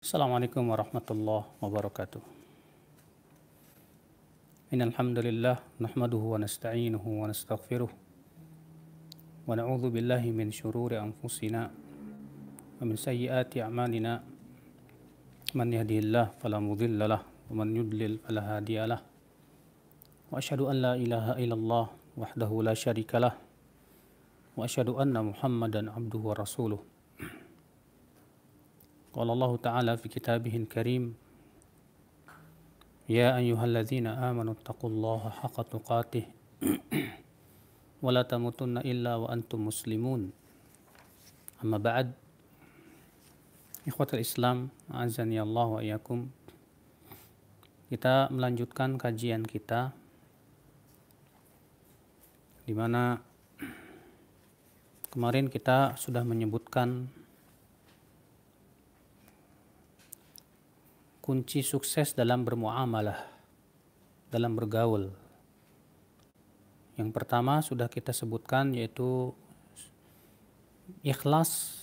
Assalamualaikum warahmatullahi wabarakatuh. Innal hamdalillah nahmaduhu wa nasta'inuhu wa nastaghfiruh wa na'udzu billahi min shururi anfusina wa min sayyiati a'malina. Man yahdihillahu fala mudilla lahu wa man yudlil fala hadiya lahu. Wa asyhadu an la ilaha illallah wahdahu la syarika lah wa asyhadu anna Muhammadan abduhu wa rasuluh. Qala Allah Ta'ala fi kitabihil karim, ya ayyuhalladzina amanu taqullaha haqqa tuqatih wa la tamutunna illa wa antum muslimun. Amma ba'd. Ikhwatul Islam, a'azzani Allah wa iyyakum. Kita melanjutkan kajian kita di mana kemarin kita sudah menyebutkan kunci sukses dalam bermuamalah, dalam bergaul. Yang pertama sudah kita sebutkan, yaitu ikhlas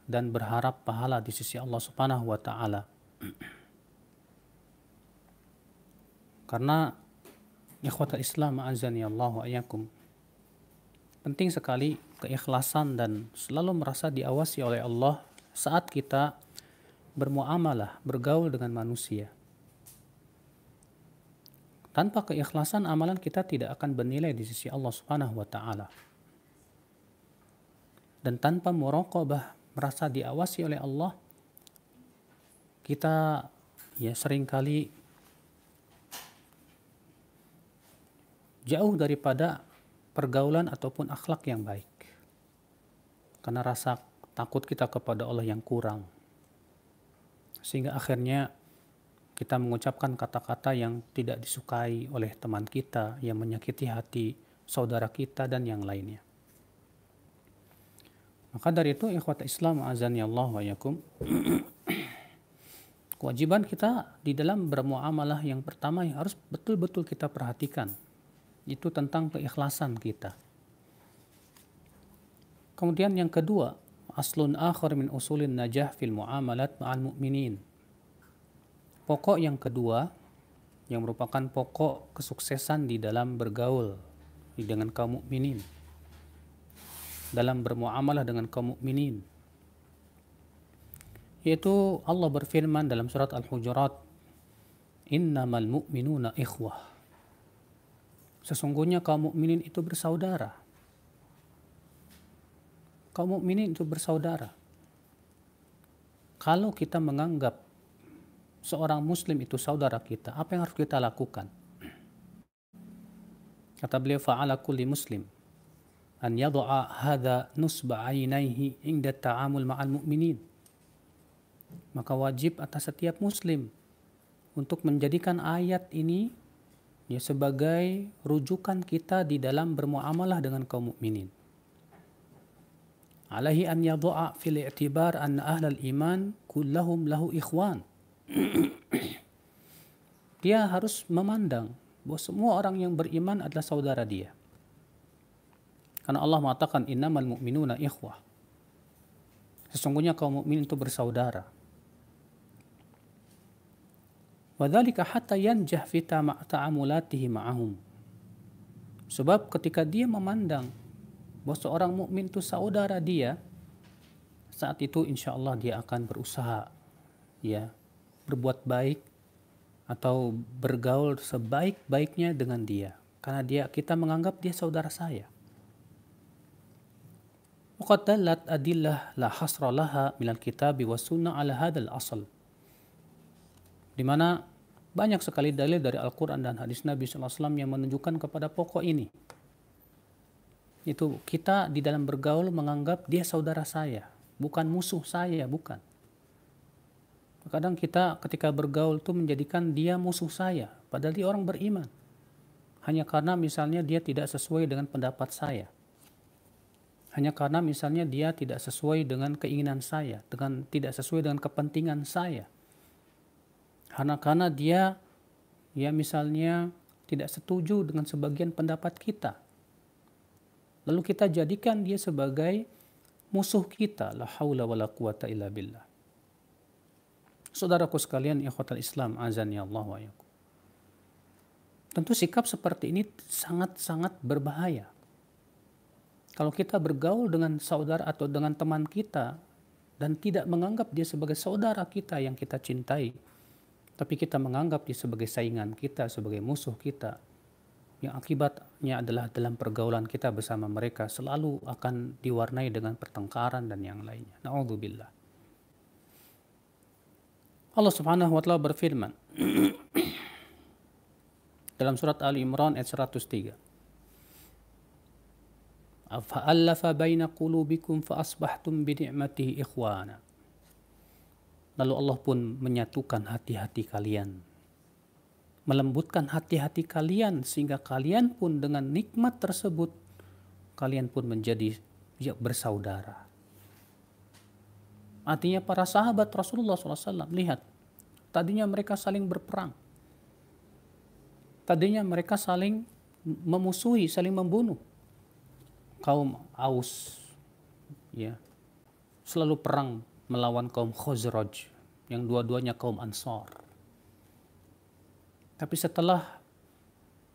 dan berharap pahala di sisi Allah Subhanahu wa Ta'ala. Karena ikhwatul Islam, a'azzani Allah wa iyyakum, penting sekali keikhlasan dan selalu merasa diawasi oleh Allah saat kita bermuamalah, bergaul dengan manusia. Tanpa keikhlasan, amalan kita tidak akan bernilai di sisi Allah Subhanahu wa Ta'ala. Dan tanpa muraqabah, merasa diawasi oleh Allah, kita seringkali jauh daripada pergaulan ataupun akhlak yang baik. Karena rasa takut kita kepada Allah yang kurang. Sehingga akhirnya kita mengucapkan kata-kata yang tidak disukai oleh teman kita, yang menyakiti hati saudara kita dan yang lainnya. Maka dari itu, ikhwat Islam, azani Allah wa yakum, kewajiban kita di dalam bermuamalah yang pertama yang harus betul-betul kita perhatikan, itu tentang keikhlasan kita. Kemudian yang kedua, aslun akhar min usulin najah fil muamalat ma'al mu'minin. Pokok yang kedua, yang merupakan pokok kesuksesan di dalam bergaul dengan kaum mukminin, dalam bermuamalah dengan kaum mukminin, yaitu Allah berfirman dalam surat Al-Hujurat, innamal mu'minuna ikhwah. Sesungguhnya kaum mukminin itu bersaudara. Kaum mukminin itu bersaudara. Kalau kita menganggap seorang muslim itu saudara kita, apa yang harus kita lakukan? Kata beliau, fa'ala kulli muslim an yad'a hadha nusba 'ainaihi 'inda ta'amul ma'al mu'minin. Maka wajib atas setiap muslim untuk menjadikan ayat ini sebagai rujukan kita di dalam bermuamalah dengan kaum mukminin. Alaihi an yad'a fil i'tibar anna ahlal iman kullahum lahu ikhwan. Dia harus memandang bahwa semua orang yang beriman adalah saudara dia. Karena Allah mengatakan innamal mu'minuna ikhwah. Sesungguhnya kaum mukmin itu bersaudara. Wadzalika hatta yanjah fi ta'amulatihi ma'ahum. Sebab ketika dia memandang bahwa seorang mukmin itu saudara dia, saat itu insya Allah dia akan berusaha berbuat baik atau bergaul sebaik-baiknya dengan dia, karena kita menganggap dia saudara saya. Waqad dallat adillah la hasra laha minal kitabi was sunnah ala hadzal asl. Di mana banyak sekali dalil dari Al-Qur'an dan hadis Nabi SAW yang menunjukkan kepada pokok ini. Itu kita di dalam bergaul menganggap dia saudara saya, bukan musuh saya, bukan. Kadang kita ketika bergaul itu menjadikan dia musuh saya, padahal dia orang beriman. Hanya karena misalnya dia tidak sesuai dengan pendapat saya. Hanya karena misalnya dia tidak sesuai dengan keinginan saya, tidak sesuai dengan kepentingan saya. Karena dia misalnya tidak setuju dengan sebagian pendapat kita. Lalu kita jadikan dia sebagai musuh kita. La haula wala quwata illa billah. Saudaraku sekalian, ikhwatal Islam, azan ya Allah wa yakum. Tentu sikap seperti ini sangat-sangat berbahaya. Kalau kita bergaul dengan saudara atau dengan teman kita dan tidak menganggap dia sebagai saudara kita yang kita cintai, tapi kita menganggap dia sebagai saingan kita, sebagai musuh kita, yang akibatnya adalah dalam pergaulan kita bersama mereka selalu akan diwarnai dengan pertengkaran dan yang lainnya. Na'udzubillah. Allah Subhanahu wa taala berfirman dalam surat Ali Imran ayat 103. Fa'allafa baina qulubikum fa asbahtum bi ni'matihi ikhwana. Lalu Allah pun menyatukan hati-hati kalian, melembutkan hati-hati kalian sehingga kalian pun dengan nikmat tersebut kalian pun menjadi bersaudara. Artinya para sahabat Rasulullah SAW, lihat, tadinya mereka saling berperang, tadinya mereka saling memusuhi, saling membunuh. Kaum Aus, ya, selalu perang melawan kaum Khazraj, yang dua-duanya kaum Ansar. Tapi setelah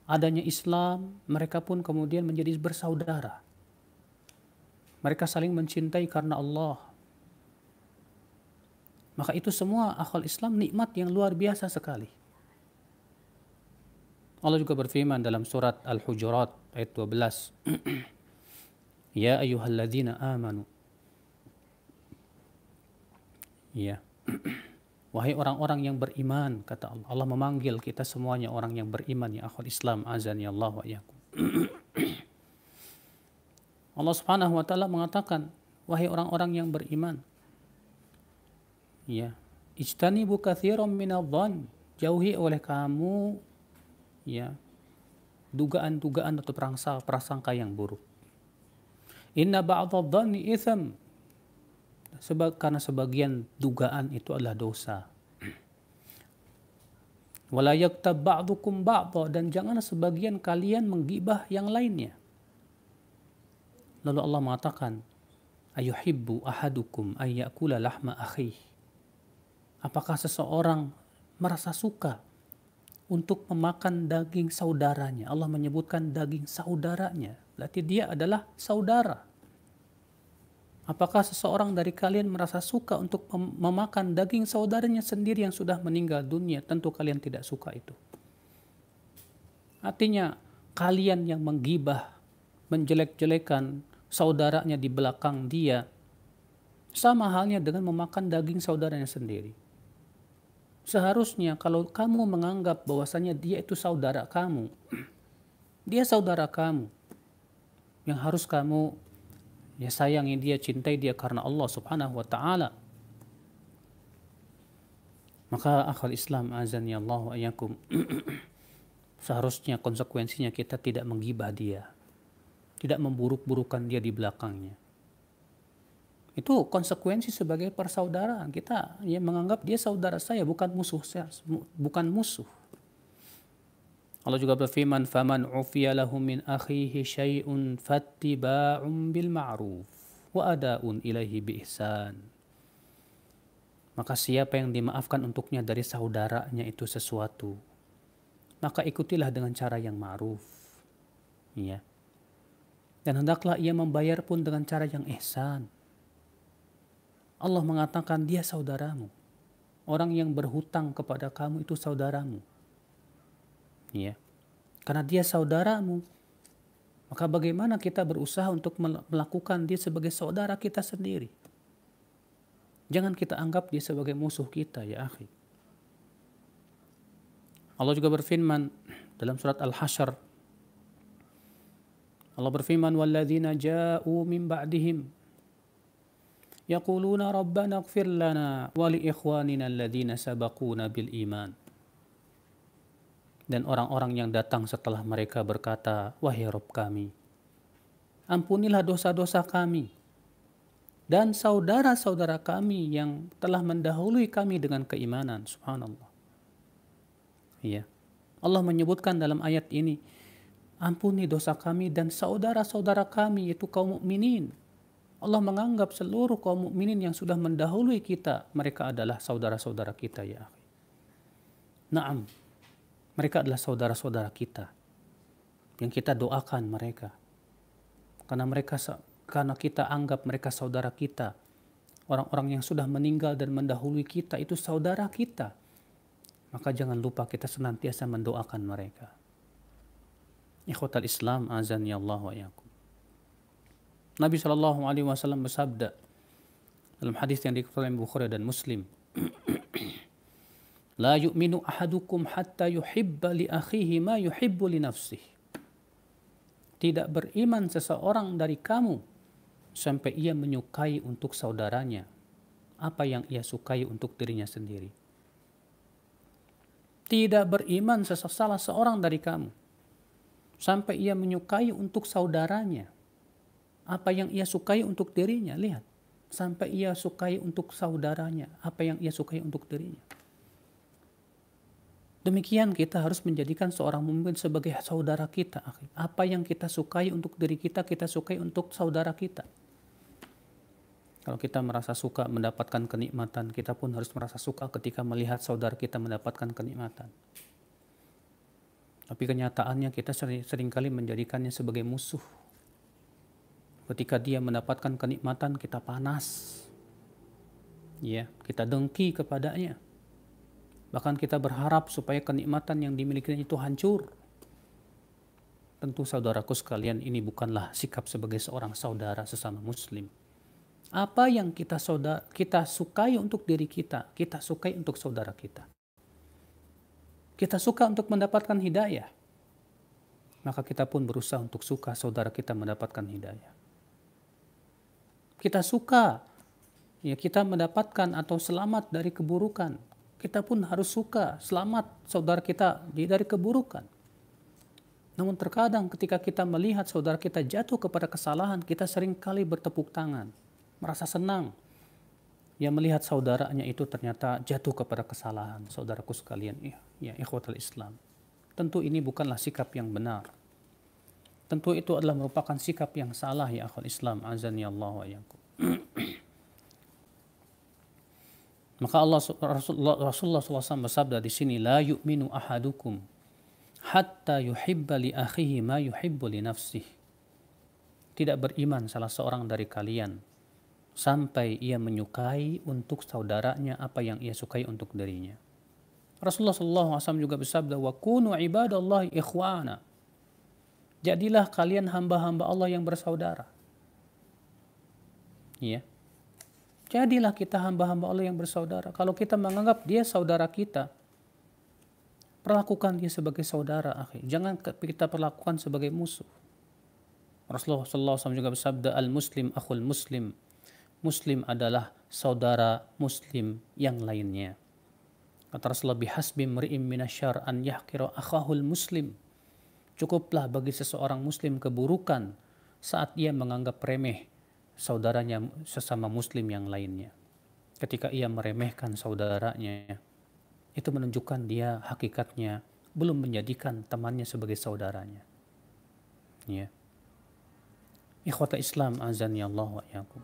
adanya Islam, mereka pun kemudian menjadi bersaudara. Mereka saling mencintai karena Allah. Maka itu semua akhwal Islam nikmat yang luar biasa sekali. Allah juga berfirman dalam surat Al-Hujurat ayat 12. Ya ayyuhalladzina amanu. Ya. Wahai orang-orang yang beriman, kata Allah. Allah memanggil kita semuanya orang yang beriman, ya akhwal Islam, azan ya Allah wa iyyakum. Allah Subhanahu wa taala mengatakan, wahai orang-orang yang beriman, ya, ijtanibu katsiran minadh-dhann, jauhi oleh kamu, ya, dugaan-dugaan atau prasangka yang buruk. Inna ba'dadh-dhanni itsam, karena sebagian dugaan itu adalah dosa. Wala yaktab ba'dukum ba'dha, dan jangan sebagian kalian menggibah yang lainnya. Lalu Allah mengatakan, ayuhibbu ahadukum ay ya'kula lahma akhihi. Apakah seseorang merasa suka untuk memakan daging saudaranya? Allah menyebutkan daging saudaranya, berarti dia adalah saudara. Apakah seseorang dari kalian merasa suka untuk memakan daging saudaranya sendiri yang sudah meninggal dunia? Tentu kalian tidak suka itu. Artinya kalian yang menggibah, menjelek-jelekan saudaranya di belakang dia, sama halnya dengan memakan daging saudaranya sendiri. Seharusnya kalau kamu menganggap bahwasanya dia itu saudara kamu, dia saudara kamu, yang harus kamu ya sayangi dia, cintai dia karena Allah Subhanahu wa taala. Maka akhwal Islam, azan ya Allah wa iyyakum, seharusnya konsekuensinya kita tidak menggibah dia, tidak memburuk-burukan dia di belakangnya. Itu konsekuensi sebagai persaudaraan. Kita ya menganggap dia saudara saya, bukan musuh saya, bukan musuh. Allah juga berfirman, "Faman 'ufiya lahu min akhihi syai'un fattiba'un bil ma'ruf wa ada'un ilaihi bi ihsan." Maka siapa yang dimaafkan untuknya dari saudaranya itu sesuatu, maka ikutilah dengan cara yang ma'ruf. Ya. Dan hendaklah ia membayar pun dengan cara yang ihsan. Allah mengatakan dia saudaramu. Orang yang berhutang kepada kamu itu saudaramu. Ya. Karena dia saudaramu, maka bagaimana kita berusaha untuk melakukan dia sebagai saudara kita sendiri? Jangan kita anggap dia sebagai musuh kita, ya akhi. Allah juga berfirman dalam surat Al-Hasyr. Allah berfirman, "Walladzina ja'u min ba'dihim yaquluna rabbana ighfir lana wa li ikhwanina alladhina sabaquna bil iman." Dan orang-orang yang datang setelah mereka berkata, wahai Rabb kami, ampunilah dosa-dosa kami dan saudara-saudara kami yang telah mendahului kami dengan keimanan. Subhanallah. Ya. Allah menyebutkan dalam ayat ini, ampuni dosa kami dan saudara-saudara kami, yaitu kaum mukminin Allah menganggap seluruh kaum mukminin yang sudah mendahului kita, mereka adalah saudara-saudara kita ya akhi. Naam, mereka adalah saudara-saudara kita yang kita doakan mereka. Karena kita anggap mereka saudara kita. Orang-orang yang sudah meninggal dan mendahului kita itu saudara kita. Maka jangan lupa kita senantiasa mendoakan mereka. Ikhwatal Islam, azani Allah wa iyyakum. Nabi SAW bersabda dalam hadis yang dikutip oleh Bukhari dan Muslim, La yu'minu ahadukum hatta yuhibba li akhihi ma yuhibbu li nafsihi. Tidak beriman seseorang dari kamu sampai ia menyukai untuk saudaranya apa yang ia sukai untuk dirinya sendiri. Tidak beriman salah seorang dari kamu sampai ia menyukai untuk saudaranya apa yang ia sukai untuk dirinya. Lihat, sampai ia sukai untuk saudaranya apa yang ia sukai untuk dirinya. Demikian kita harus menjadikan seorang mukmin sebagai saudara kita. Apa yang kita sukai untuk diri kita, kita sukai untuk saudara kita. Kalau kita merasa suka mendapatkan kenikmatan, kita pun harus merasa suka ketika melihat saudara kita mendapatkan kenikmatan. Tapi kenyataannya kita seringkali menjadikannya sebagai musuh. Ketika dia mendapatkan kenikmatan, kita panas. Ya, kita dengki kepadanya. Bahkan kita berharap supaya kenikmatan yang dimilikinya itu hancur. Tentu saudaraku sekalian, ini bukanlah sikap sebagai seorang saudara sesama muslim. Apa yang kita sukai untuk diri kita, kita sukai untuk saudara kita. Kita suka untuk mendapatkan hidayah, maka kita pun berusaha untuk suka saudara kita mendapatkan hidayah. Kita suka ya kita mendapatkan atau selamat dari keburukan, kita pun harus suka selamat saudara kita dari keburukan. Namun terkadang ketika kita melihat saudara kita jatuh kepada kesalahan, kita seringkali bertepuk tangan, merasa senang yang melihat saudaranya itu ternyata jatuh kepada kesalahan. Saudaraku sekalian, ya ikhwatul Islam, tentu ini bukanlah sikap yang benar. Tentu itu adalah merupakan sikap yang salah ya akhul Islam, azani Allah wa iyyakum. Maka Rasulullah SAW bersabda di sini, la yu'minu ahadukum hatta yuhibba li akhihi ma yuhibbu li nafsihi. Tidak beriman salah seorang dari kalian sampai ia menyukai untuk saudaranya apa yang ia sukai untuk dirinya. Rasulullah SAW juga bersabda, wa kunu ibadallahi ikhwana. Jadilah kalian hamba-hamba Allah yang bersaudara. Ya. Jadilah kita hamba-hamba Allah yang bersaudara. Kalau kita menganggap dia saudara kita, perlakukan dia sebagai saudara, akhi. Jangan kita perlakukan sebagai musuh. Rasulullah SAW juga bersabda, al-muslim akhul muslim. Muslim adalah saudara muslim yang lainnya. Kata Rasulullah, bihasbi mri'im minasyar an yahkira akhahul muslim. Cukuplah bagi seseorang muslim keburukan saat ia menganggap remeh saudaranya sesama muslim yang lainnya. Ketika ia meremehkan saudaranya, itu menunjukkan dia hakikatnya belum menjadikan temannya sebagai saudaranya. Ya. Ikhwata Islam, azani Allah wa iyyakum.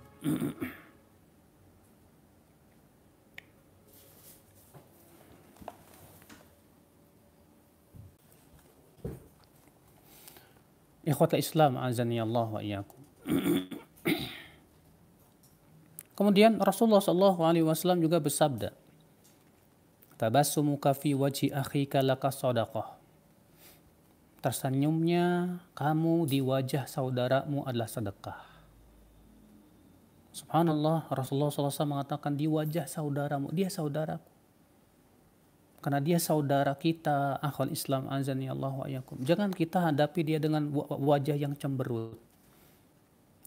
Ikhwata Islam, azani Allah wa iyyakum. Kemudian Rasulullah SAW juga bersabda, tabassumuka fi wajhi akhika laka shadaqah. Tersenyumnya kamu di wajah saudaramu adalah sedekah. Subhanallah, Rasulullah SAW mengatakan di wajah saudaramu, dia saudaraku. Karena dia saudara kita, akhwal Islam, azani Allah wa iyyakum. Jangan kita hadapi dia dengan wajah yang cemberut.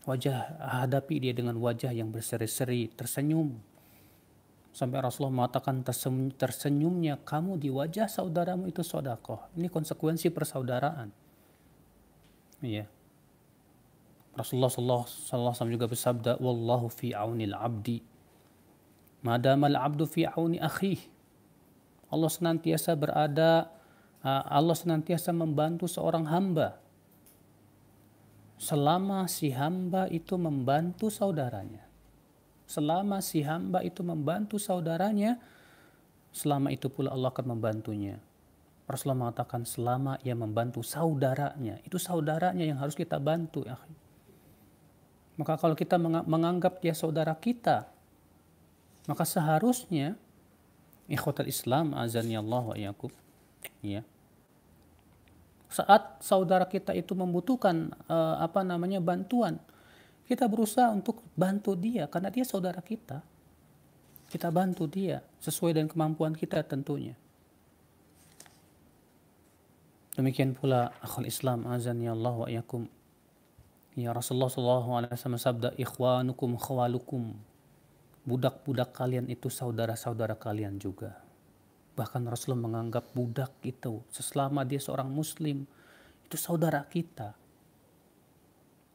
Hadapi dia dengan wajah yang berseri-seri, tersenyum. Sampai Rasulullah mengatakan tersenyumnya kamu di wajah saudaramu itu sedekah. Ini konsekuensi persaudaraan. Iya. Rasulullah SAW juga bersabda, wallahu fi aunil abdi madamal abdu fi auni akhih. Allah senantiasa membantu seorang hamba selama si hamba itu membantu saudaranya. Selama si hamba itu membantu saudaranya, selama itu pula Allah akan membantunya. Rasulullah mengatakan selama ia membantu saudaranya, itu saudaranya yang harus kita bantu. Ya. Maka kalau kita menganggap dia saudara kita, maka seharusnya ikhwatal Islam azani Allah wa iyyakum, ya. Saat saudara kita itu membutuhkan bantuan, kita berusaha untuk bantu dia karena dia saudara kita. Kita bantu dia sesuai dengan kemampuan kita tentunya. Demikian pula akhul Islam azani Allah wa iyyakum. Ya Rasulullah SAW sabda, ikhwanukum khawalukum. Budak-budak kalian itu saudara-saudara kalian juga. Bahkan Rasulullah menganggap budak itu selama dia seorang muslim itu saudara kita.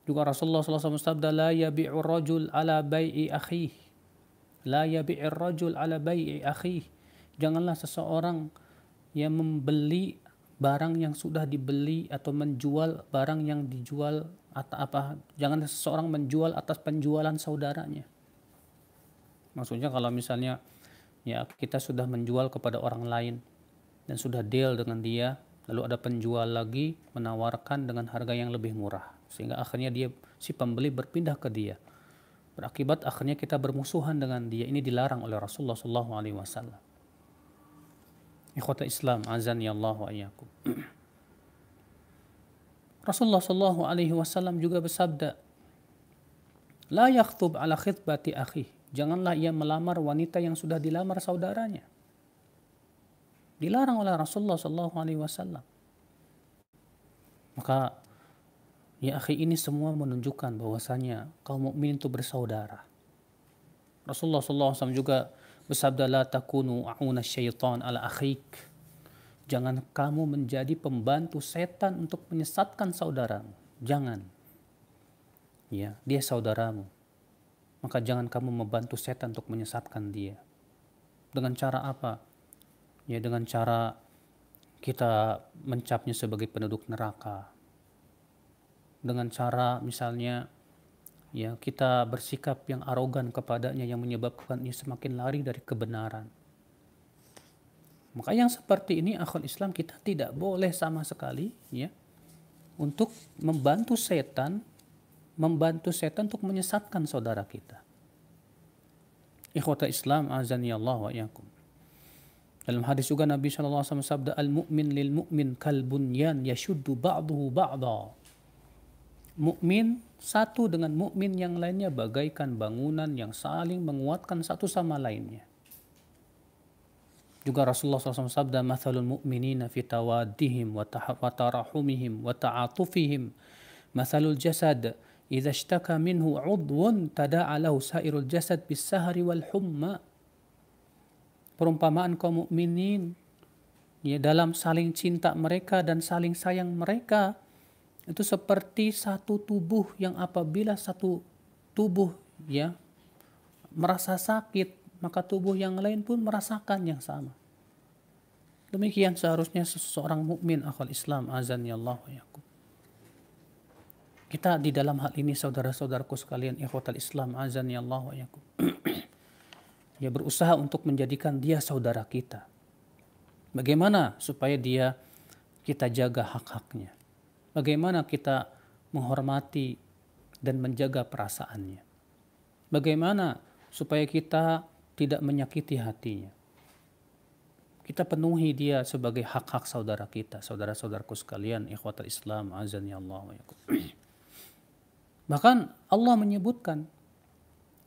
Juga Rasulullah SAW sabda, la yabi'u rajul ala bai'i akhih. La yabi'ir rajul ala bai'i akhih. Janganlah seseorang yang membeli barang yang sudah dibeli atau menjual barang yang dijual jangan seseorang menjual atas penjualan saudaranya. Maksudnya kalau misalnya ya kita sudah menjual kepada orang lain dan sudah deal dengan dia, lalu ada penjual lagi menawarkan dengan harga yang lebih murah, sehingga akhirnya si pembeli berpindah ke dia. Berakibat akhirnya kita bermusuhan dengan dia. Ini dilarang oleh Rasulullah SAW. Ikhwata Islam azan ya Allah wa iyyakum. Rasulullah SAW juga bersabda, la yakhtub ala khitbati akhi. Janganlah ia melamar wanita yang sudah dilamar saudaranya. Dilarang oleh Rasulullah SAW. Maka ya akhi, ini semua menunjukkan bahwasanya kaum mukmin itu bersaudara. Rasulullah SAW juga bersabda, la takunu a'una syaitan ala akhik. Jangan kamu menjadi pembantu setan untuk menyesatkan saudaramu. Jangan. Ya, dia saudaramu. Maka jangan kamu membantu setan untuk menyesatkan dia. Dengan cara apa? Ya, dengan cara kita mencapnya sebagai penduduk neraka. Dengan cara misalnya ya kita bersikap yang arogan kepadanya yang menyebabkan ia semakin lari dari kebenaran. Maka yang seperti ini akhul Islam kita tidak boleh sama sekali ya untuk membantu setan untuk menyesatkan saudara kita. Ikhwata Islam azani Allah wa iyyakum. Dalam hadis juga Nabi SAW sabda, al-mu'min lil mu'min kal bunyan yashuddu ba'duhu ba'da. Mukmin satu dengan mukmin yang lainnya bagaikan bangunan yang saling menguatkan satu sama lainnya. Juga Rasulullah SAW sabda, mathalul mu'minina fi tawaddihim wa tarahumihim wa ta'atufihim mathalul jasad idza ishtaka minhu 'udwun tada'a lahu sairul jasad bis sahri wal humma. Perumpamaan kaum mukminin ya dalam saling cinta mereka dan saling sayang mereka itu seperti satu tubuh yang apabila satu tubuh ya merasa sakit, maka tubuh yang lain pun merasakan yang sama. Demikian seharusnya seseorang mukmin akhwal Islam azan ya Allah wa iyyakum. Kita di dalam hal ini saudara-saudaraku sekalian ikhwatal Islam azan ya Allah wa iyyakum. Ya berusaha untuk menjadikan dia saudara kita. Bagaimana supaya kita jaga hak-haknya? Bagaimana kita menghormati dan menjaga perasaannya? Bagaimana supaya kita tidak menyakiti hatinya? Kita penuhi dia sebagai hak-hak saudara kita, saudara-saudaraku sekalian, ikhwatul Islam, azan ya Allah wa iyyakum. Bahkan Allah menyebutkan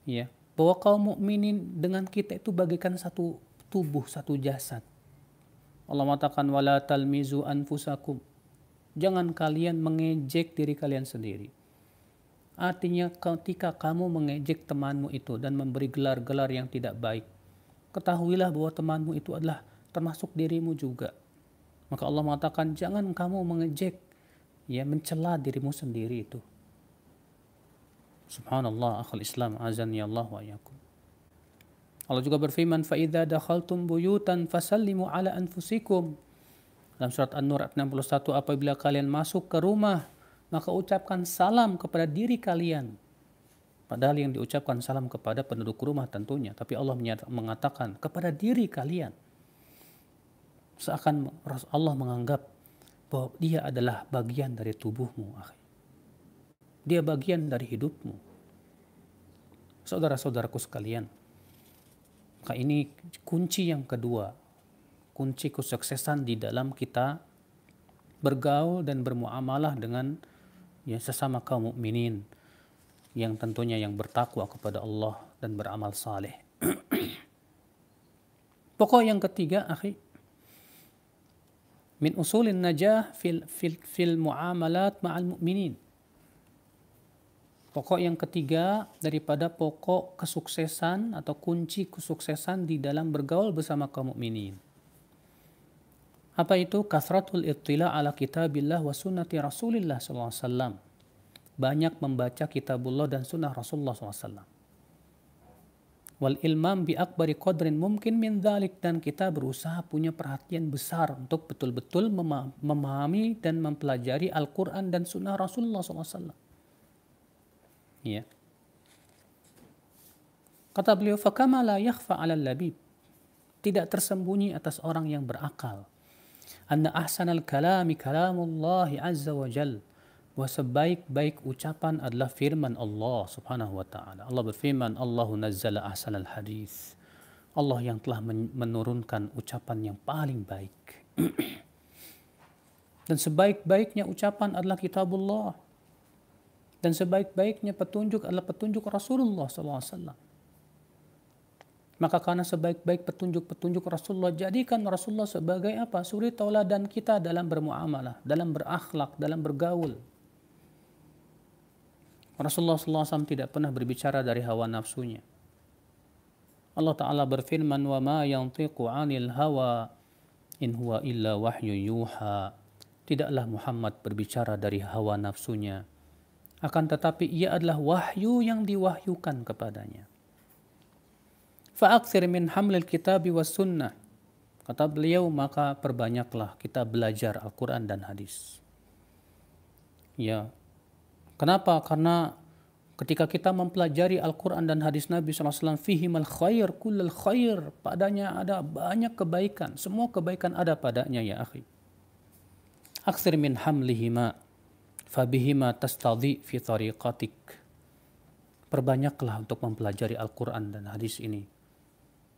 ya bahwa kaum mukminin dengan kita itu bagaikan satu tubuh, satu jasad. Allah mengatakan wala talmizu anfusakum. Jangan kalian mengejek diri kalian sendiri. Artinya ketika kamu mengejek temanmu itu dan memberi gelar-gelar yang tidak baik, ketahuilah bahwa temanmu itu adalah termasuk dirimu juga. Maka Allah mengatakan jangan kamu mengejek, ya mencela dirimu sendiri itu. Subhanallah, akhul Islam, azan ya Allah wa iyyakum. Allah juga berfirman, fa idza dakhaltum buyutan fasallimu ala anfusikum. Dalam surat An-Nur ayat 61, apabila kalian masuk ke rumah, maka ucapkan salam kepada diri kalian. Padahal yang diucapkan salam kepada penduduk rumah tentunya, tapi Allah mengatakan kepada diri kalian. Seakan Allah menganggap bahwa dia adalah bagian dari tubuhmu, akhi. Dia bagian dari hidupmu. Saudara-saudaraku sekalian, maka ini kunci yang kedua, kunci kesuksesan di dalam kita bergaul dan bermuamalah dengan sesama kaum mukminin yang tentunya yang bertakwa kepada Allah dan beramal saleh. Pokok yang ketiga, akhi, min usulin najah fil muamalat ma'al mu'minin. Pokok yang ketiga daripada pokok kesuksesan atau kunci kesuksesan di dalam bergaul bersama kaum mukminin. Apa itu? Kasratul ittila ala kitabillah wa sunnati Rasulillah SAW. Banyak membaca kitabullah dan sunnah Rasulullah SAW. Wal ilmam bi akbari qadrin mungkin min dhalik, dan kita berusaha punya perhatian besar untuk betul-betul memahami dan mempelajari Al-Quran dan sunnah Rasulullah SAW. Ya. Kata beliau, fakama la yakhfa 'alal labib. Tidak tersembunyi atas orang yang berakal. Anna ahsanal kalami kalamullah azza wa jal. Wa sebaik-baik ucapan adalah firman Allah subhanahu wa ta'ala. Allah berfirman, Allahu nazzala ahsanal hadis. Allah yang telah menurunkan ucapan yang paling baik. Dan sebaik-baiknya ucapan adalah kitabullah. Dan sebaik-baiknya petunjuk adalah petunjuk Rasulullah SAW. Maka karena sebaik-baik petunjuk-petunjuk Rasulullah, jadikan Rasulullah sebagai apa? Suri tauladan kita dalam bermuamalah, dalam berakhlak, dalam bergaul. Rasulullah SAW tidak pernah berbicara dari hawa nafsunya. Allah Ta'ala berfirman, wa ma yantiqu 'anil hawa in huwa illa wahyu yuha. Tidaklah Muhammad berbicara dari hawa nafsunya, akan tetapi ia adalah wahyu yang diwahyukan kepadanya. Fa'aktsir min hamlil kitabi was sunnah. Kata beliau, maka perbanyaklah kita belajar Al-Quran dan hadis. Ya. Kenapa? Karena ketika kita mempelajari Al-Quran dan hadis Nabi SAW, fihimal khair, kullal khair. Padanya ada banyak kebaikan. Semua kebaikan ada padanya, ya akhi. Aktsir min hamlihima. Fabihima tastadhi fi tariqatik. Perbanyaklah untuk mempelajari Al-Quran dan hadis ini.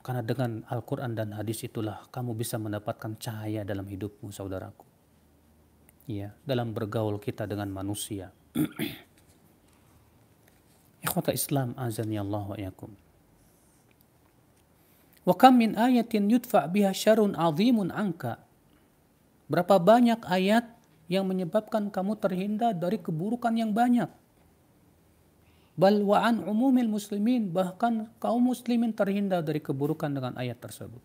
Karena dengan Al-Quran dan hadis itulah kamu bisa mendapatkan cahaya dalam hidupmu, saudaraku. Ya, dalam bergaul kita dengan manusia. Ikhwata Islam, azani Allah wa iyakum. Wa kam min ayatin yudfa' biha syarrun 'azimun anka. Berapa banyak ayat yang menyebabkan kamu terhindar dari keburukan yang banyak. Bal wa an umumil muslimin, bahkan kaum muslimin terhindar dari keburukan dengan ayat tersebut.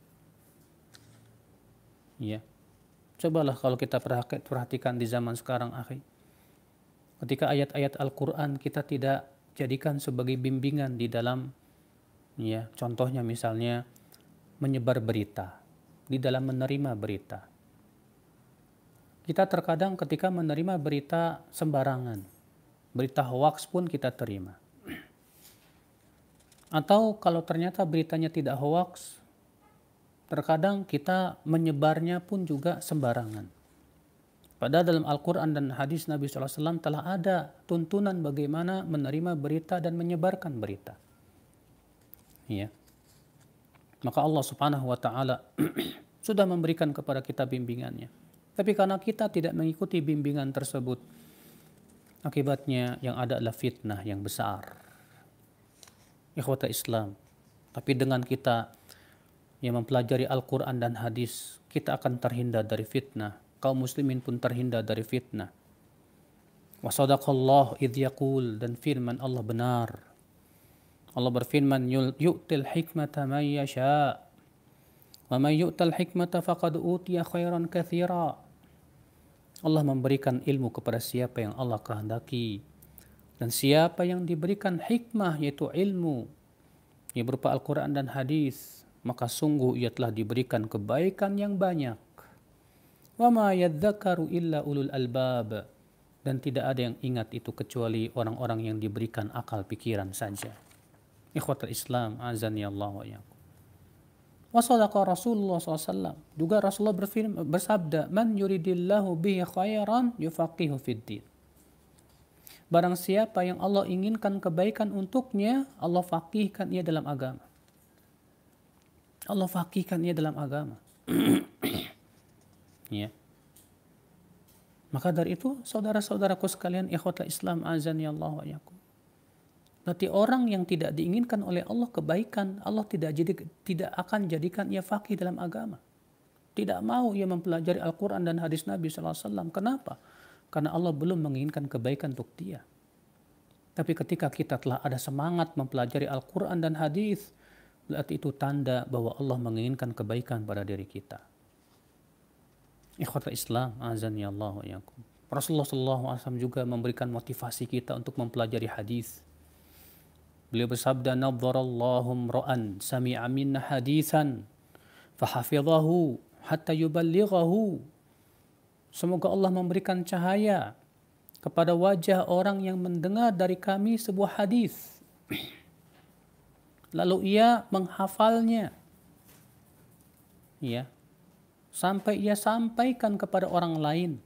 Ya. Cobalah kalau kita perhatikan di zaman sekarang, akhi. Ketika ayat-ayat Al-Quran kita tidak jadikan sebagai bimbingan di dalam, ya, contohnya misalnya menyebar berita, di dalam menerima berita. Kita terkadang ketika menerima berita sembarangan, berita hoaks pun kita terima. Atau kalau ternyata beritanya tidak hoaks, terkadang kita menyebarnya pun juga sembarangan. Padahal dalam Al-Quran dan hadis Nabi SAW telah ada tuntunan bagaimana menerima berita dan menyebarkan berita. Ya. Maka Allah Subhanahu wa Ta'ala sudah memberikan kepada kita bimbingannya. Tapi karena kita tidak mengikuti bimbingan tersebut, akibatnya yang ada adalah fitnah yang besar. Ikhwata Islam. Tapi dengan kita yang mempelajari Al-Quran dan hadis, kita akan terhindar dari fitnah. Kaum muslimin pun terhindar dari fitnah. Wa sadaqallah idh yaqul, dan firman Allah benar. Allah berfirman, yu'til hikmata man yasha' wa man yu'tal hikmata faqad utiya khairan katsira. Allah memberikan ilmu kepada siapa yang Allah kehendaki, dan siapa yang diberikan hikmah yaitu ilmu yang berupa Al-Quran dan hadis, maka sungguh ia telah diberikan kebaikan yang banyak. Wa ma yadzakaru illa ulul albab. Dan tidak ada yang ingat itu kecuali orang-orang yang diberikan akal pikiran saja. Ikhwatul Islam, azani Allah wa iyyakum. Wa sadaqa Rasulullah SAW. Juga Rasulullah bersabda, "Man yuridillahu bihi khairan yufaqihu fid din." Barang siapa yang Allah inginkan kebaikan untuknya, Allah faqihkan ia dalam agama. Allah faqihkan ia dalam agama. Ya. Maka dari itu, saudara-saudaraku sekalian, ikhwatul Islam, azani Allah wa iyyakum. Berarti orang yang tidak diinginkan oleh Allah kebaikan, Allah tidak akan jadikan ia faqih dalam agama. Tidak mau ia mempelajari Al-Quran dan hadis Nabi SAW. Kenapa? Karena Allah belum menginginkan kebaikan untuk dia. Tapi ketika kita telah ada semangat mempelajari Al-Quran dan hadis, berarti itu tanda bahwa Allah menginginkan kebaikan pada diri kita. Ikhwatul Islam, azani Allah wa iyyakum. Rasulullah SAW juga memberikan motivasi kita untuk mempelajari hadis. Beliau bersabda, "Nadharallahu ra'an sami'a minna haditsan fahafidhahu hatta yuballighahu." Semoga Allah memberikan cahaya kepada wajah orang yang mendengar dari kami sebuah hadis, lalu ia menghafalnya, ya, sampai ia sampaikan kepada orang lain.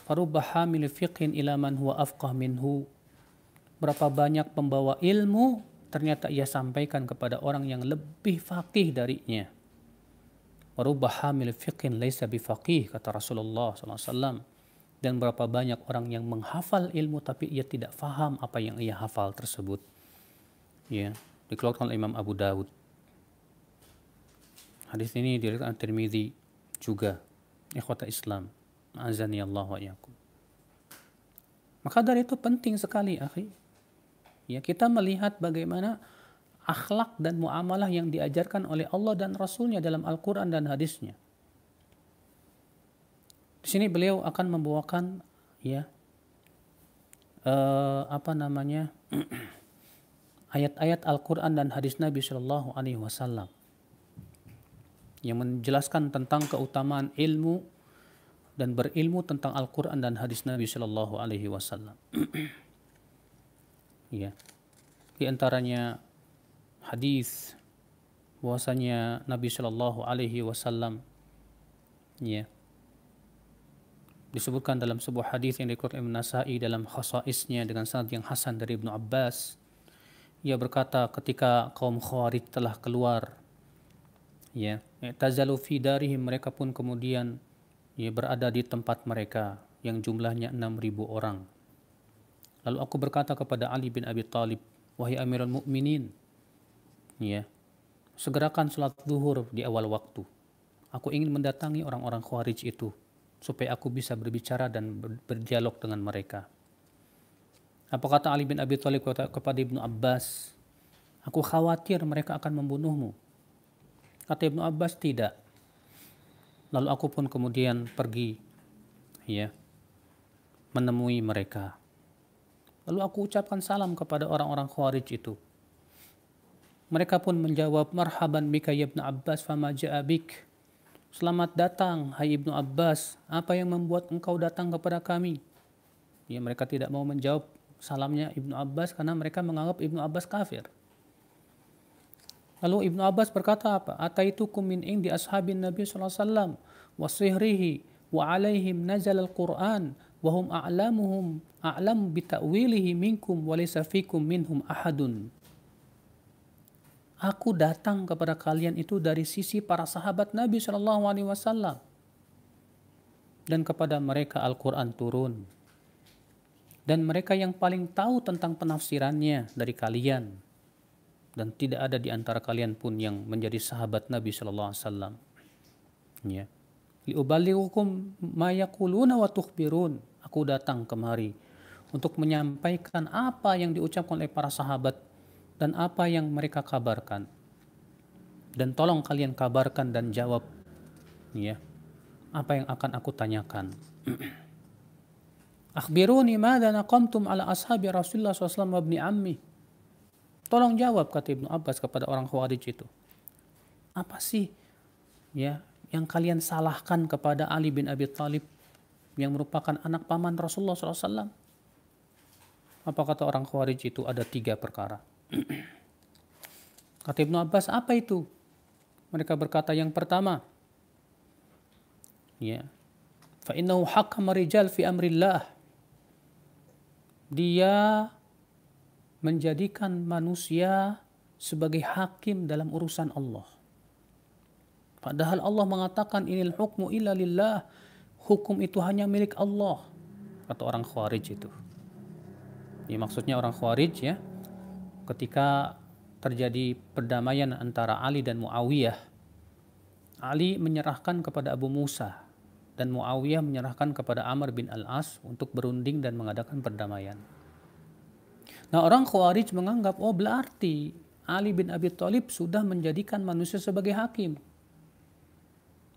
Farubba hamil fiqhin ila man huwa afqah minhu. Berapa banyak pembawa ilmu ternyata ia sampaikan kepada orang yang lebih faqih darinya. Warubba hamil fiqhin laisa bifaqih, kata Rasulullah SAW. Dan berapa banyak orang yang menghafal ilmu tapi ia tidak faham apa yang ia hafal tersebut. Ya, dikeluarkan oleh Imam Abu Dawud. Hadis ini diriwayatkan Tirmidzi juga. Ikhwata Islam, azani Allah wa iyyakum. Maka dari itu penting sekali, akhi. Ya, kita melihat bagaimana akhlak dan muamalah yang diajarkan oleh Allah dan Rasulnya dalam Al-Quran dan hadisnya. Di sini beliau akan membawakan, ya, ayat-ayat Al-Quran dan hadis Nabi Shallallahu Alaihi Wasallam yang menjelaskan tentang keutamaan ilmu dan berilmu tentang Al-Quran dan hadis Nabi Shallallahu Alaihi Wasallam. Ya, di antaranya hadis bahwasanya Nabi Shallallahu Alaihi Wasallam, ya, disebutkan dalam sebuah hadis yang dikeluarkan Imam Nasa'i dalam khasaisnya dengan sanad yang hasan dari Ibnu Abbas. Ia berkata ketika kaum Khawarij telah keluar, ya, tazalu fi darihim, mereka pun kemudian, ya, berada di tempat mereka yang jumlahnya 6.000 orang. Lalu aku berkata kepada Ali bin Abi Thalib, "Wahai Amirul Mukminin, ya, segerakan salat zuhur di awal waktu. Aku ingin mendatangi orang-orang Khawarij itu supaya aku bisa berbicara dan berdialog dengan mereka." Apa kata Ali bin Abi Thalib kepada Ibnu Abbas? "Aku khawatir mereka akan membunuhmu." Kata Ibnu Abbas, "Tidak." Lalu aku pun kemudian pergi, ya, menemui mereka. Lalu aku ucapkan salam kepada orang-orang Khawarij itu. Mereka pun menjawab, "Marhaban bika ya Ibnu Abbas, fama ja'a bik." Selamat datang, hai Ibnu Abbas, apa yang membuat engkau datang kepada kami? Ya, mereka tidak mau menjawab salamnya Ibnu Abbas karena mereka menganggap Ibnu Abbas kafir. Lalu Ibnu Abbas berkata apa? "Ataitukum min indi ashabin Nabi sallallahu alaihi wasallam wa sihrihi wa alaihim nazal al-Qur'an wa hum a'lam bi ta'wilihi minkum wa laysa fikum minhum ahadun." Aku datang kepada kalian itu dari sisi para sahabat Nabi sallallahu alaihi wasallam, dan kepada mereka Al-Qur'an turun, dan mereka yang paling tahu tentang penafsirannya dari kalian, dan tidak ada di antara kalian pun yang menjadi sahabat Nabi sallallahu alaihi wasallam. Ya. Liuballighukum ma yaquluna wa tukhbirun. Aku datang kemari untuk menyampaikan apa yang diucapkan oleh para sahabat dan apa yang mereka kabarkan. Dan tolong kalian kabarkan dan jawab, ya, apa yang akan aku tanyakan. Akhbiruni madza naqamtum ala ashabi Rasulullah SAW wa ibni ammi. Tolong jawab, kata Ibnu Abbas kepada orang Khawarij itu. Apa sih, ya, yang kalian salahkan kepada Ali bin Abi Thalib yang merupakan anak paman Rasulullah SAW. Apa kata orang Khawarij itu? Ada 3 perkara. Kata Ibnu Abbas, apa itu? Mereka berkata, yang pertama, ya, fa innahu hakama rijal fi amrillah. Dia menjadikan manusia sebagai hakim dalam urusan Allah. Padahal Allah mengatakan inil hukmu illa lillah. Hukum itu hanya milik Allah. Kata orang Khawarij itu. Ya, maksudnya orang Khawarij ya, ketika terjadi perdamaian antara Ali dan Muawiyah, Ali menyerahkan kepada Abu Musa dan Muawiyah menyerahkan kepada Amr bin Al-As untuk berunding dan mengadakan perdamaian. Nah, orang Khawarij menganggap, oh berarti Ali bin Abi Thalib sudah menjadikan manusia sebagai hakim.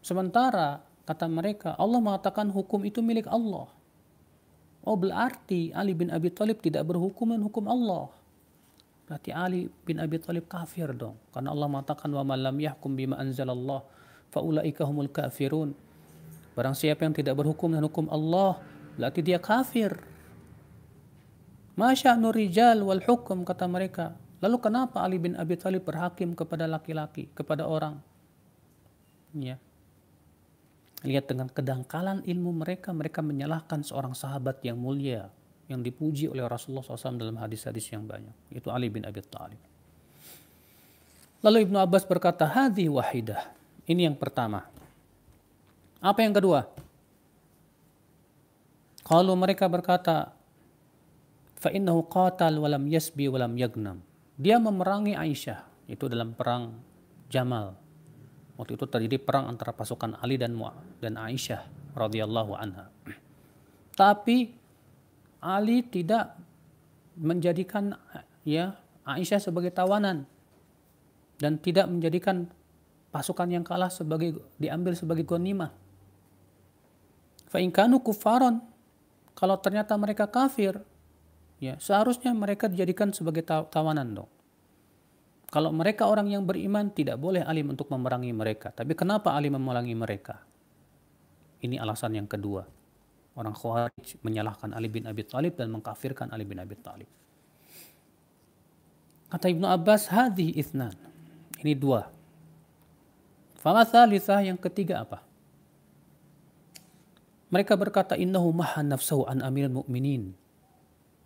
Sementara kata mereka, Allah mengatakan hukum itu milik Allah. Oh berarti Ali bin Abi Thalib tidak berhukum dengan hukum Allah. Berarti Ali bin Abi Thalib kafir dong. Karena Allah mengatakan wa man lam yahkum bima anzalallah fa ulaika humul kafirun. Barang siapa yang tidak berhukum dengan hukum Allah, berarti dia kafir. Masya'nur rijal wal hukum, kata mereka. Lalu kenapa Ali bin Abi Thalib berhakim kepada laki-laki, kepada orang? Ya. Lihat dengan kedangkalan ilmu mereka, mereka menyalahkan seorang sahabat yang mulia, yang dipuji oleh Rasulullah SAW dalam hadis-hadis yang banyak. Itu Ali bin Abi Thalib. Lalu Ibnu Abbas berkata, hadhi wahidah. Ini yang pertama. Apa yang kedua? Kalau mereka berkata, fa innahu qatal walam yasbi walam yagnam. Dia memerangi Aisyah, itu dalam perang Jamal. Waktu itu terjadi perang antara pasukan Ali dan Aisyah radhiyallahu anha. Tapi Ali tidak menjadikan ya Aisyah sebagai tawanan dan tidak menjadikan pasukan yang kalah diambil sebagai ghanimah. Fa in kanu kufaron, kalau ternyata mereka kafir, ya seharusnya mereka dijadikan sebagai tawanan dong. Kalau mereka orang yang beriman, tidak boleh Ali untuk memerangi mereka. Tapi kenapa Ali memerangi mereka? Ini alasan yang kedua. Orang Khawarij menyalahkan Ali bin Abi Thalib dan mengkafirkan Ali bin Abi Thalib. Kata Ibnu Abbas, hadhihi itsnan. Ini 2. Fama tsalitsah, yang ketiga apa? Mereka berkata, innahu maha nafsahu an amirul mu'minin.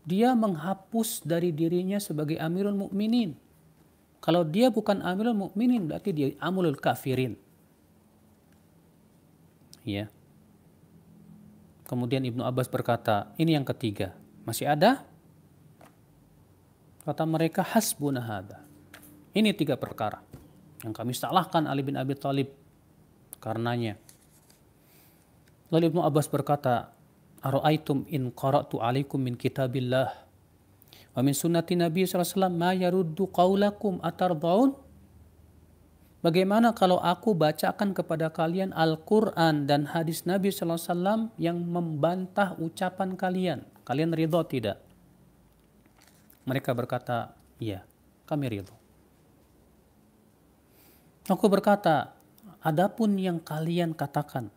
Dia menghapus dari dirinya sebagai amirul mu'minin. Kalau dia bukan amirul mukminin, berarti dia amulul kafirin. Ya. Kemudian Ibnu Abbas berkata, ini yang ketiga. Masih ada? Kata mereka, hasbuna hadza. Ini 3 perkara yang kami salahkan Ali bin Abi Thalib karenanya. Lalu Ibnu Abbas berkata, ara'aitum in qara'tu alaikum min kitabillah wa min sunnati Nabi SAW ma yaruddu qaulakum atardaun. Bagaimana kalau aku bacakan kepada kalian Al-Quran dan hadis Nabi SAW yang membantah ucapan kalian? Kalian ridho tidak? Mereka berkata, iya, kami ridho. Aku berkata, adapun yang kalian katakan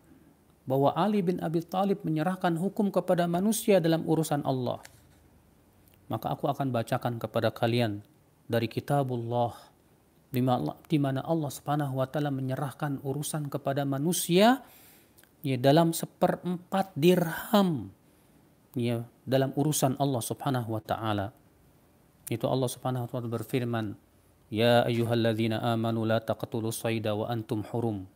bahwa Ali bin Abi Thalib menyerahkan hukum kepada manusia dalam urusan Allah, maka aku akan bacakan kepada kalian dari kitabullah di mana Allah Subhanahu wa taala menyerahkan urusan kepada manusia ya dalam 1/4 dirham ya dalam urusan Allah Subhanahu wa taala. Itu Allah Subhanahu wa taala berfirman, ya ayyuhalladzina amanu la taqtulus sayda wa antum hurum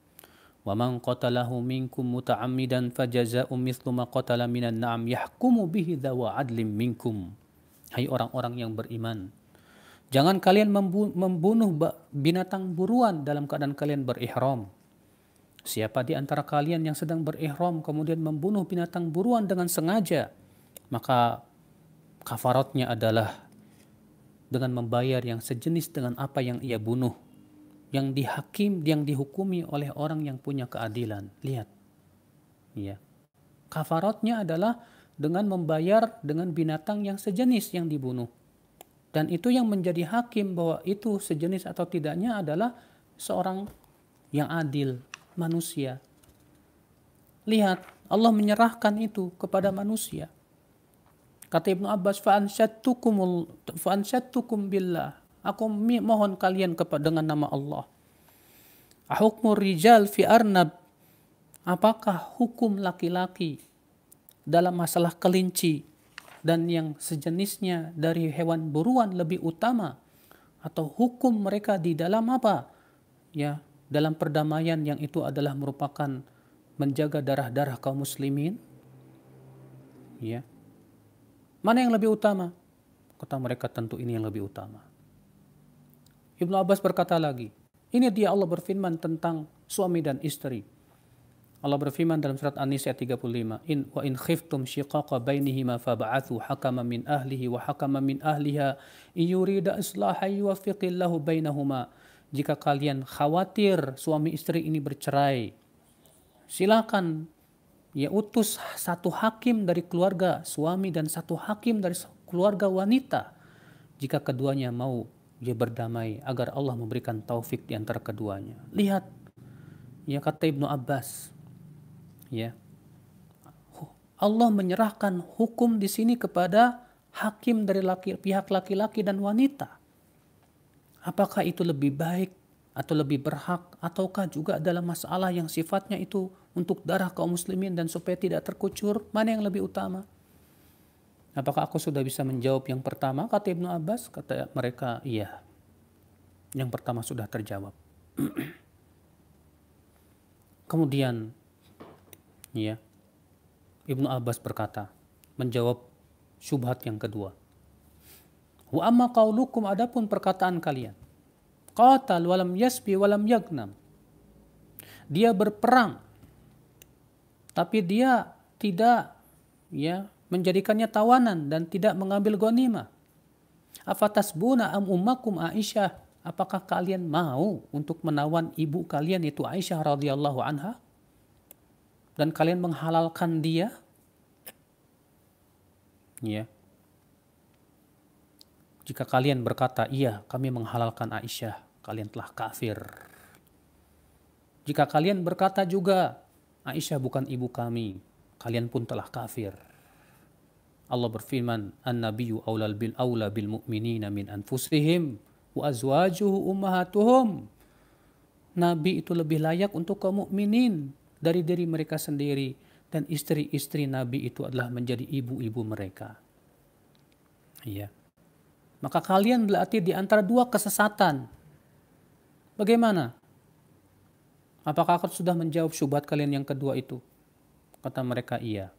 wa man qatalahu minkum muta'ammidan fajaza'un mithlu ma qatala minan na'am yahkumu bihi dzawa adlim minkum. Hai orang-orang yang beriman, jangan kalian membunuh binatang buruan dalam keadaan kalian berihram. Siapa di antara kalian yang sedang berihram kemudian membunuh binatang buruan dengan sengaja, maka kafaratnya adalah dengan membayar yang sejenis dengan apa yang ia bunuh, yang dihukumi oleh orang yang punya keadilan. Lihat, ya, kafaratnya adalah dengan membayar dengan binatang yang sejenis yang dibunuh. Dan itu yang menjadi hakim bahwa itu sejenis atau tidaknya adalah seorang yang adil, manusia. Lihat, Allah menyerahkan itu kepada manusia. Kata Ibnu Abbas, fa'ansyattukum billah. Aku mohon kalian dengan nama Allah. Hukmur rijal fi arnab. Apakah hukum laki-laki dalam masalah kelinci dan yang sejenisnya dari hewan buruan lebih utama, atau hukum mereka di dalam apa? Ya, dalam perdamaian yang itu adalah merupakan menjaga darah-darah kaum muslimin. Ya. Mana yang lebih utama? Kata mereka, tentu ini yang lebih utama. Ibnu Abbas berkata lagi, ini dia Allah berfirman tentang suami dan istri. Allah berfirman dalam surat An-Nisa 35, wa in khiftum shiqaqa bainihima fab'athu hakaman min ahlihi wa hakaman min ahliha yurida islahan yuwaffiqillahu bainahuma. Jika kalian khawatir suami istri ini bercerai, silakan ya utus satu hakim dari keluarga suami dan satu hakim dari keluarga wanita jika keduanya mau dia berdamai, agar Allah memberikan taufik di antara keduanya. Lihat, ya kata Ibnu Abbas, ya, Allah menyerahkan hukum di sini kepada hakim dari pihak laki-laki dan wanita. Apakah itu lebih baik atau lebih berhak, ataukah juga dalam masalah yang sifatnya itu untuk darah kaum muslimin dan supaya tidak terkucur, mana yang lebih utama? Apakah aku sudah bisa menjawab yang pertama? Kata Ibnu Abbas, kata mereka, iya. Yang pertama sudah terjawab. Kemudian, ya, Ibnu Abbas berkata, menjawab syubhat yang kedua. Wa amma qaulukum, adapun perkataan kalian. Qatal walam yasbi walam yagnam. Dia berperang, tapi dia tidak menjadikannya tawanan dan tidak mengambil ghanimah. Afatasbuna am ummakum Aisyah, apakah kalian mau untuk menawan ibu kalian yaitu Aisyah radhiyallahu anha dan kalian menghalalkan dia? Ya. Jika kalian berkata, iya kami menghalalkan Aisyah, kalian telah kafir. Jika kalian berkata juga, Aisyah bukan ibu kami, kalian pun telah kafir. Allah berfirman, An-nabiyyu aula bil mu'minina min anfusihim wa azwajuhu ummahatuhum. Nabi itu lebih layak untuk kaum mukminin dari diri mereka sendiri, dan istri-istri Nabi itu adalah menjadi ibu-ibu mereka. Iya. Maka kalian berarti di antara dua kesesatan. Bagaimana? Apakah aku sudah menjawab syubhat kalian yang kedua itu? Kata mereka, iya.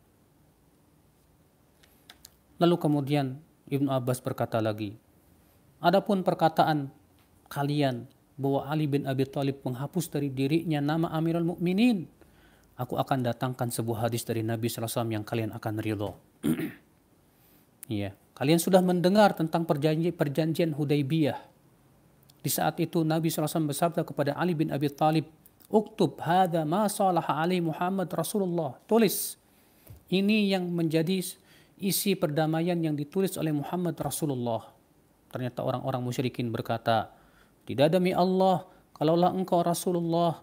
Lalu kemudian Ibnu Abbas berkata lagi, adapun perkataan kalian bahwa Ali bin Abi Thalib menghapus dari dirinya nama Amirul Mukminin, aku akan datangkan sebuah hadis dari Nabi SAW yang kalian akan ridho. Iya, kalian sudah mendengar tentang perjanjian Hudaybiyah. Di saat itu Nabi SAW bersabda kepada Ali bin Abi Thalib, uktub hadza ma salaha alaihi Muhammad Rasulullah. Tulis, ini yang menjadi isi perdamaian yang ditulis oleh Muhammad Rasulullah. Ternyata orang-orang musyrikin berkata, tidak demi Allah, kalaulah engkau Rasulullah,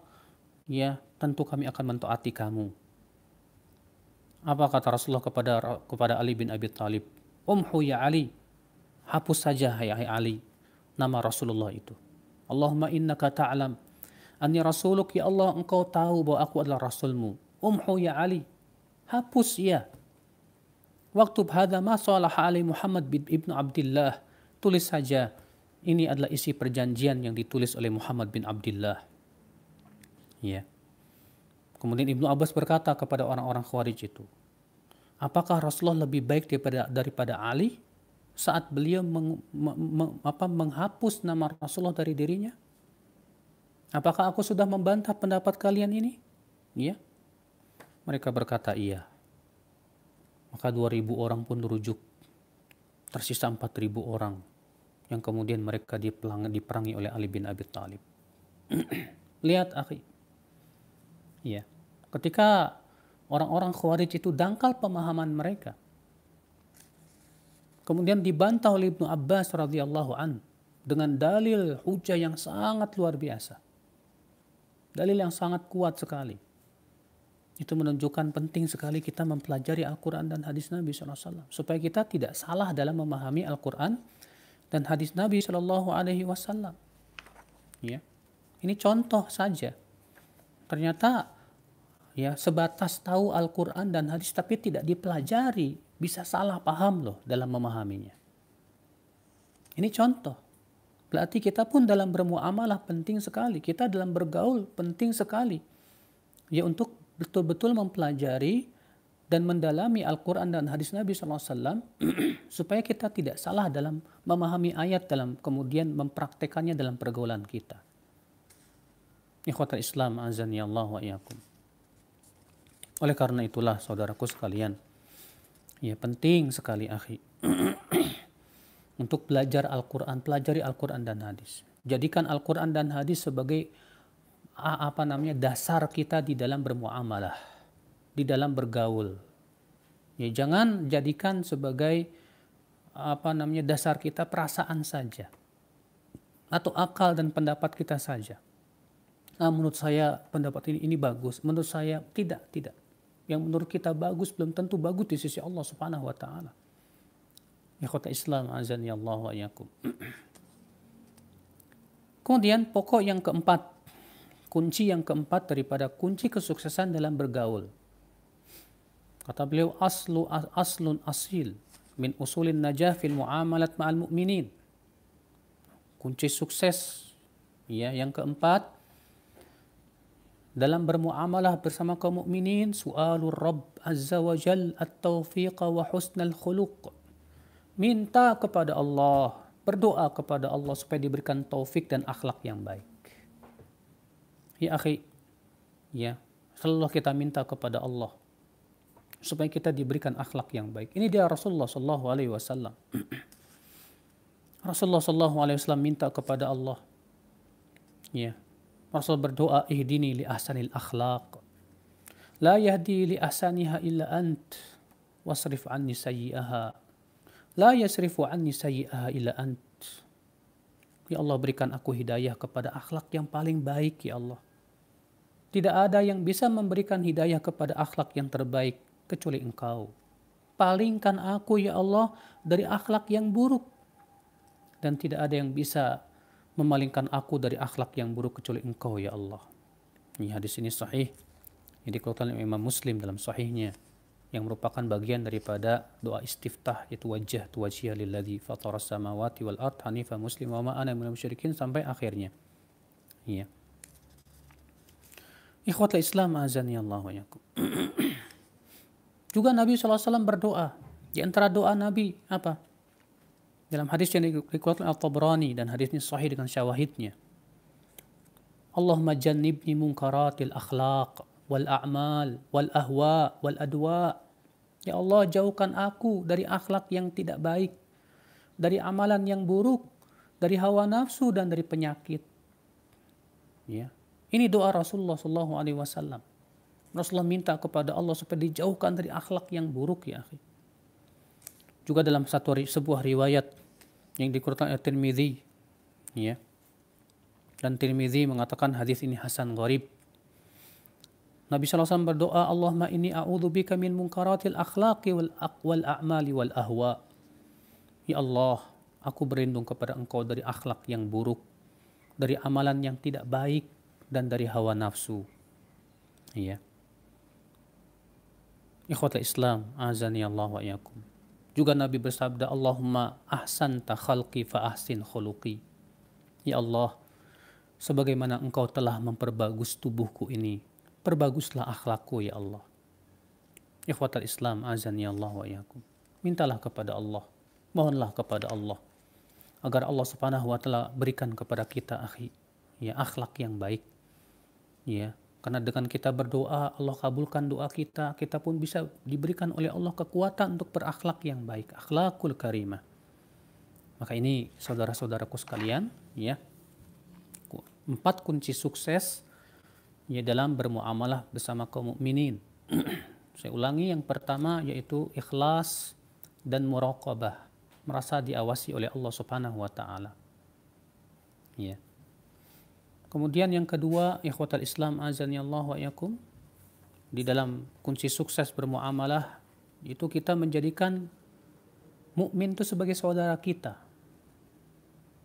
ya tentu kami akan mentaati kamu. Apa kata Rasulullah kepada Ali bin Abi Thalib? Umhu ya Ali, hapus saja hai Ali nama Rasulullah itu. Allahumma innaka ta'lam anni rasuluk, ya Allah engkau tahu bahwa aku adalah rasulmu. Umhu ya Ali, hapus ya. Waktub hadza ma salaha alaihi Muhammad bin Ibnu Abdullah, tulis saja ini adalah isi perjanjian yang ditulis oleh Muhammad bin Abdullah. Ya. Kemudian Ibnu Abbas berkata kepada orang-orang Khawarij itu, apakah Rasulullah lebih baik daripada Ali saat beliau menghapus nama Rasulullah dari dirinya? Apakah aku sudah membantah pendapat kalian ini? Ya. Mereka berkata iya. Maka 2.000 orang pun dirujuk. Tersisa 4.000 orang yang kemudian mereka diperangi oleh Ali bin Abi Thalib. Lihat akhi. Ya. Ketika orang-orang Khawarij itu dangkal pemahaman mereka, kemudian dibantah oleh Ibnu Abbas radhiyallahu an dengan dalil hujah yang sangat luar biasa. Dalil yang sangat kuat sekali. Itu menunjukkan penting sekali kita mempelajari Al-Quran dan hadis Nabi SAW. Supaya kita tidak salah dalam memahami Al-Quran dan hadis Nabi SAW. Ya. Ini contoh saja. Ternyata ya sebatas tahu Al-Quran dan hadis tapi tidak dipelajari, bisa salah paham loh dalam memahaminya. Ini contoh. Berarti kita pun dalam bermuamalah penting sekali. Kita dalam bergaul penting sekali. Ya untuk betul-betul mempelajari dan mendalami Al-Quran dan hadis Nabi SAW supaya kita tidak salah dalam memahami ayat dalam kemudian mempraktekannya dalam pergaulan kita. Ikhwatal Islam azani Allah wa iyyakum. Oleh karena itulah saudaraku sekalian, ya penting sekali akhi untuk belajar Al-Quran, pelajari Al-Quran dan hadis. Jadikan Al-Quran dan hadis sebagai dasar kita di dalam bermuamalah, di dalam bergaul. Ya, jangan jadikan sebagai dasar kita perasaan saja atau akal dan pendapat kita saja. Menurut saya pendapat ini bagus, menurut saya tidak. Yang menurut kita bagus belum tentu bagus di sisi Allah Subhanahu wa taala. Ikhwata Islam azani Allah wa iyyakum. Kemudian pokok yang keempat, kunci yang keempat daripada kunci kesuksesan dalam bergaul. Kata beliau, aslun asil min usulin najah fil muamalat ma'al mu'minin. Kunci sukses ya yang keempat dalam bermuamalah bersama kaum mukminin, su'alur Rabb azza wa jal at-taufiq wa husnal khuluq. Minta kepada Allah, berdoa kepada Allah supaya diberikan taufik dan akhlak yang baik. Ya akhi, ya, selalu kita minta kepada Allah supaya kita diberikan akhlak yang baik. Ini dia Rasulullah sallallahu alaihi wasallam. Rasulullah sallallahu alaihi wasallam minta kepada Allah. Ya. Rasul berdoa, ihdini li ahsanil akhlaq. La yahdi li ahsaniha illa ant. Wasrif anni sayyi'aha. La yasrifu anni sayyi'aha illa ant. Ya Allah, berikan aku hidayah kepada akhlak yang paling baik, ya Allah. Tidak ada yang bisa memberikan hidayah kepada akhlak yang terbaik kecuali Engkau. Palingkan aku, ya Allah, dari akhlak yang buruk. Dan tidak ada yang bisa memalingkan aku dari akhlak yang buruk kecuali Engkau, ya Allah. Ini hadis ini sahih yang dikeluarkan oleh Imam Muslim dalam sahihnya, yang merupakan bagian daripada doa istiftah, yaitu wajjahtu wajhiya lilladzi fataras samawati wal ard hanifan muslim wa ma ana minal musyrikin sampai akhirnya. Iya. Ikhwatul Islam azani Allah wa iyyakum. Juga Nabi SAW berdoa. Di antara doa Nabi apa? Dalam hadis yang dikeluarkan Al-Tabrani dan hadis ini sahih dengan syawahidnya. Allahumma jannibni munkaratil akhlaq wal a'mal wal ahwa wal adwa. Ya Allah, jauhkan aku dari akhlak yang tidak baik, dari amalan yang buruk, dari hawa nafsu dan dari penyakit. Ya. Ini doa Rasulullah SAW. Rasulullah minta kepada Allah supaya dijauhkan dari akhlak yang buruk, ya akhi. Juga dalam sebuah riwayat yang dikeluarkan oleh Tirmidzi, ya. Dan Tirmidzi mengatakan hadis ini hasan gharib. Nabi SAW berdoa, Allahumma inni a'udzubika min munkaratil akhlaqi wal a'mali wal ahwa. Ya Allah, aku berlindung kepada Engkau dari akhlak yang buruk, dari amalan yang tidak baik, dan dari hawa nafsu. Ya. Ikhwatul Islam azani Allah wa iyyakum. Juga Nabi bersabda, Allahumma ahsanta khalqi fa ahsin khuluqi. Ya Allah, sebagaimana Engkau telah memperbagus tubuhku ini, perbaguslah akhlakku, ya Allah. Ikhwatul Islam azani Allah wa iyyakum. Mintalah kepada Allah, mohonlah kepada Allah agar Allah Subhanahu wa taala berikan kepada kita akhi, ya, akhlak yang baik. Ya, karena dengan kita berdoa, Allah kabulkan doa kita, kita pun bisa diberikan oleh Allah kekuatan untuk berakhlak yang baik, akhlakul karimah. Maka ini saudara-saudaraku sekalian, ya, 4 kunci sukses ya dalam bermuamalah bersama kaum mukminin. Saya ulangi, yang pertama yaitu ikhlas dan muraqabah, merasa diawasi oleh Allah Subhanahu wa taala. Ya. Kemudian yang kedua, ikhwatal Islam azani Allah wa iyyakum, di dalam kunci sukses bermuamalah itu kita menjadikan mukmin itu sebagai saudara kita.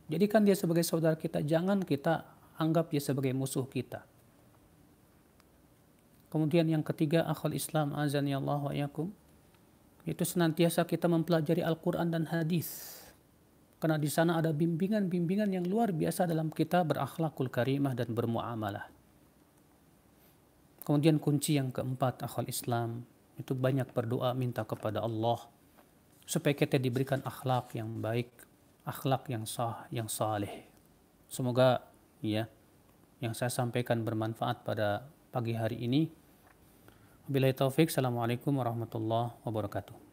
Jadikan dia sebagai saudara kita, jangan kita anggap dia sebagai musuh kita. Kemudian yang ketiga, akhul Islam azani Allah wa iyakum, itu senantiasa kita mempelajari Al-Quran dan hadis. Karena di sana ada bimbingan-bimbingan yang luar biasa dalam kita berakhlakul karimah dan bermuamalah. Kemudian kunci yang keempat, akhul Islam, itu banyak berdoa minta kepada Allah supaya kita diberikan akhlak yang baik, akhlak yang sah, yang saleh. Semoga ya yang saya sampaikan bermanfaat pada pagi hari ini. Wabillahi taufik. Assalamualaikum warahmatullahi wabarakatuh.